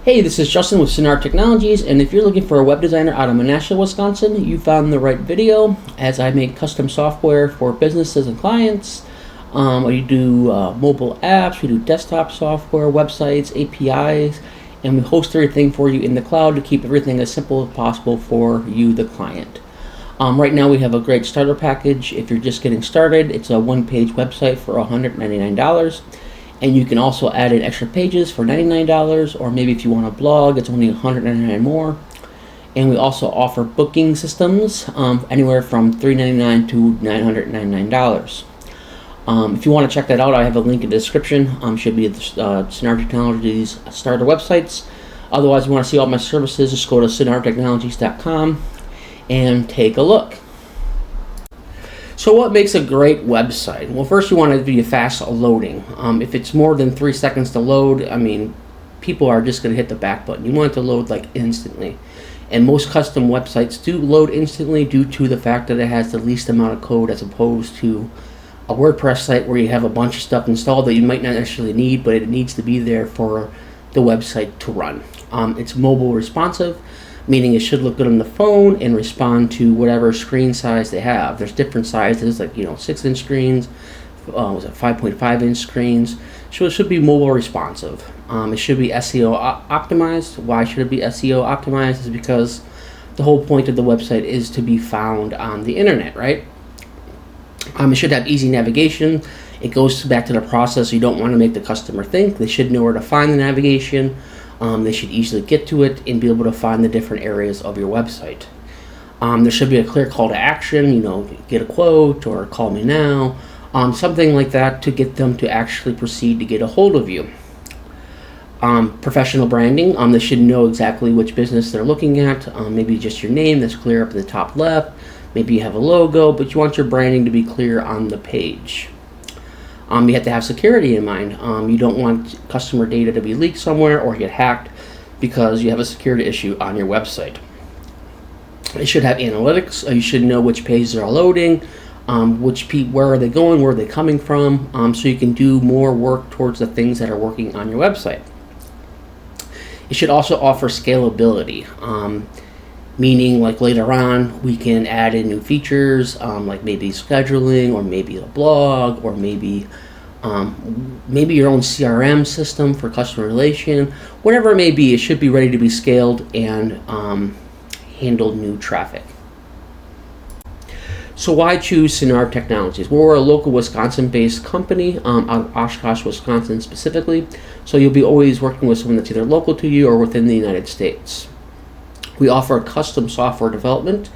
Hey, this is Justin with Sinnard Technologies, and if you're looking for a web designer out of Menasha, Wisconsin, you found the right video, as I make custom software for businesses and clients. We do mobile apps, we do desktop software, websites, APIs, and we host everything for you in the cloud to keep everything as simple as possible for you, the client. Right now we have a great starter package. If you're just getting started, it's a one-page website for $199. And you can also add in extra pages for $99, or maybe if you want a blog, it's only $199 more. And we also offer booking systems anywhere from $399 to $999. If you want to check that out, I have a link in the description. Should be the Sinnard Technologies starter websites. Otherwise, if you want to see all my services, just go to sinnardtechnologies.com and take a look. So what makes a great website? Well, first you want it to be fast loading. If it's more than 3 seconds to load, people are just going to hit the back button. You want it to load like instantly. And most custom websites do load instantly due to the fact that it has the least amount of code, as opposed to a WordPress site where you have a bunch of stuff installed that you might not necessarily need, but it needs to be there for the website to run. It's mobile responsive, meaning it should look good on the phone and respond to whatever screen size they have. There's different sizes, like 6-inch screens, 5.5-inch screens. So it should be mobile responsive. It should be SEO optimized. Why should it be SEO optimized? Is because the whole point of the website is to be found on the internet, right? It should have easy navigation. It goes back to the process. You don't want to make the customer think. They should know where to find the navigation. They should easily get to it and be able to find the different areas of your website. There should be a clear call to action, get a quote or call me now, something like that to get them to actually proceed to get a hold of you. Professional branding, they should know exactly which business they're looking at, maybe just your name that's clear up at the top left, maybe you have a logo, but you want your branding to be clear on the page. You have to have security in mind. You don't want customer data to be leaked somewhere or get hacked because you have a security issue on your website. It should have analytics. You should know which pages are loading, where are they going, where are they coming from, so you can do more work towards the things that are working on your website. It should also offer scalability. Meaning, like later on, we can add in new features, like maybe scheduling, or maybe a blog, or maybe your own CRM system for customer relation. Whatever it may be, it should be ready to be scaled and handle new traffic. So why choose Sinnard Technologies? Well, we're a local Wisconsin-based company out of Oshkosh, Wisconsin specifically. So you'll be always working with someone that's either local to you or within the United States. We offer custom software development.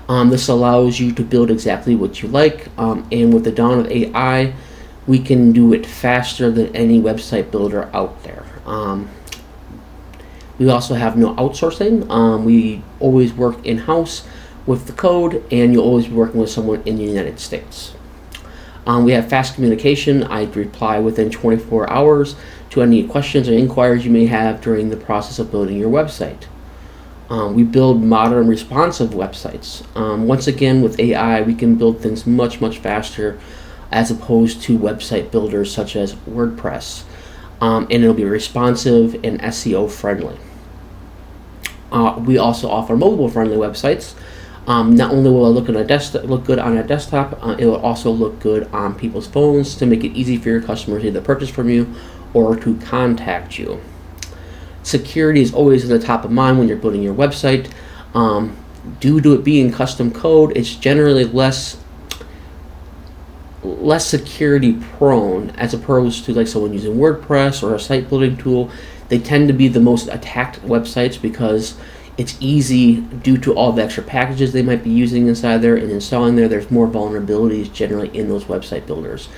This allows you to build exactly what you like, and with the dawn of AI, we can do it faster than any website builder out there. We also have no outsourcing. We always work in-house with the code, and you'll always be working with someone in the United States. We have fast communication. I reply within 24 hours to any questions or inquiries you may have during the process of building your website. We build modern responsive websites. Once again, with AI, we can build things much, much faster as opposed to website builders such as WordPress. And it'll be responsive and SEO friendly. We also offer mobile friendly websites. Not only will it look good on a desktop, it will also look good on people's phones to make it easy for your customers to either purchase from you or to contact you. Security is always at the top of mind when you're building your website. Due to it being custom code, it's generally less security prone as opposed to like someone using WordPress or a site building tool. They tend to be the most attacked websites because it's easy due to all the extra packages they might be using inside there and installing there. There's more vulnerabilities generally in those website builders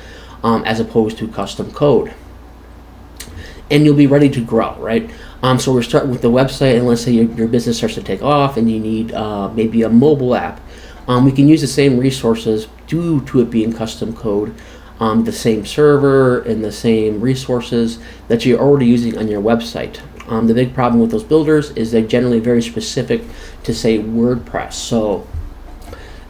as opposed to custom code. And you'll be ready to grow, right? So we're starting with the website, and let's say your business starts to take off and you need maybe a mobile app. We can use the same resources due to it being custom code, the same server and the same resources that you're already using on your website. The big problem with those builders is they're generally very specific to, say, WordPress. So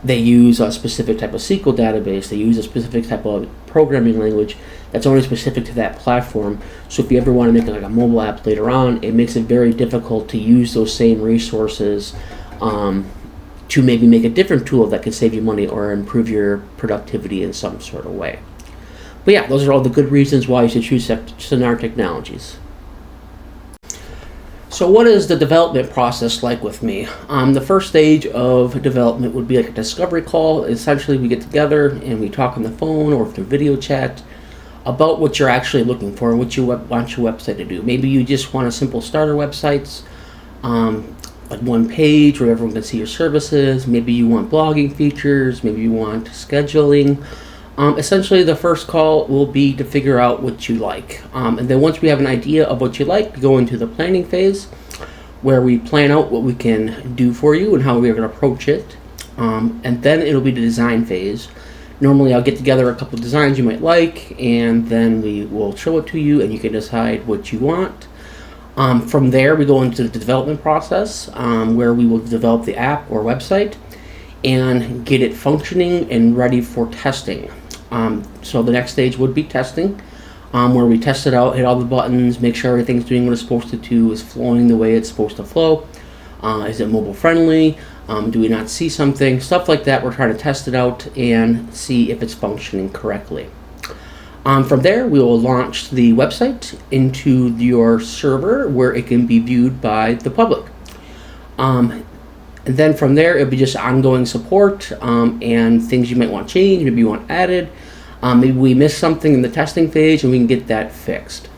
They use a specific type of SQL database. They use a specific type of programming language that's only specific to that platform. So if you ever want to make like a mobile app later on, it makes it very difficult to use those same resources to maybe make a different tool that can save you money or improve your productivity in some sort of way. But yeah, those are all the good reasons why you should choose Sinnard Technologies. So what is the development process like with me? The first stage of development would be like a discovery call. Essentially, we get together and we talk on the phone or through video chat about what you're actually looking for and what you want your website to do. Maybe you just want a simple starter websites, like one page where everyone can see your services. Maybe you want blogging features. Maybe you want scheduling. Essentially, the first call will be to figure out what you like. And then once we have an idea of what you like, we go into the planning phase where we plan out what we can do for you and how we're going to approach it. And then it'll be the design phase. Normally, I'll get together a couple of designs you might like, and then we will show it to you, and you can decide what you want. From there, we go into the development process where we will develop the app or website and get it functioning and ready for testing. So the next stage would be testing, where we test it out, hit all the buttons, make sure everything's doing what it's supposed to do, is flowing the way it's supposed to flow. Is it mobile friendly? Do we not see something? Stuff like that. We're trying to test it out and see if it's functioning correctly. From there, we will launch the website into your server where it can be viewed by the public. And then from there, it'll be just ongoing support and things you might want changed, maybe you want added. Maybe we missed something in the testing phase and we can get that fixed.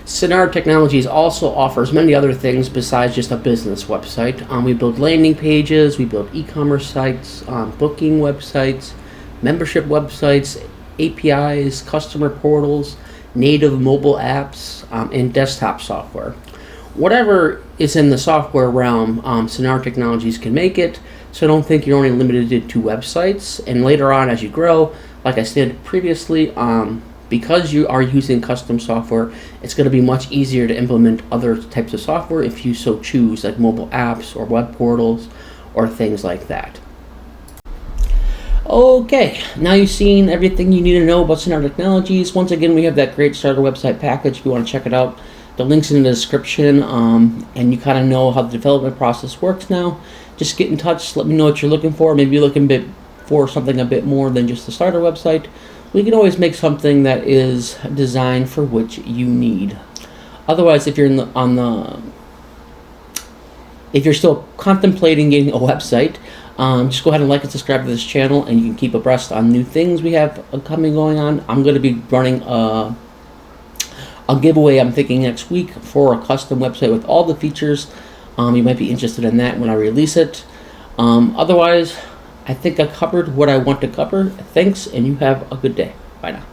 Sinnard Technologies also offers many other things besides just a business website. We build landing pages, we build e-commerce sites, booking websites, membership websites, APIs, customer portals, native mobile apps, and desktop software. Whatever is in the software realm, Sinnard Technologies can make it, so don't think you're only limited to websites. And later on, as you grow, like I said previously, because you are using custom software, it's going to be much easier to implement other types of software if you so choose, like mobile apps or web portals or things like that. Okay, now you've seen everything you need to know about Sinnard Technologies. Once again, we have that great starter website package if you want to check it out. The link's in the description, and you kind of know how the development process works now. Just get in touch, let me know what you're looking for. Maybe you're looking for something a bit more than just the starter website. We can always make something that is designed for what you need. Otherwise, if you're if you're still contemplating getting a website, just go ahead and like and subscribe to this channel, and you can keep abreast on new things we have going on. I'm going to be running a giveaway, I'm thinking next week, for a custom website with all the features. You might be interested in that when I release it. Otherwise, I think I covered what I want to cover. Thanks, and you have a good day. Bye now.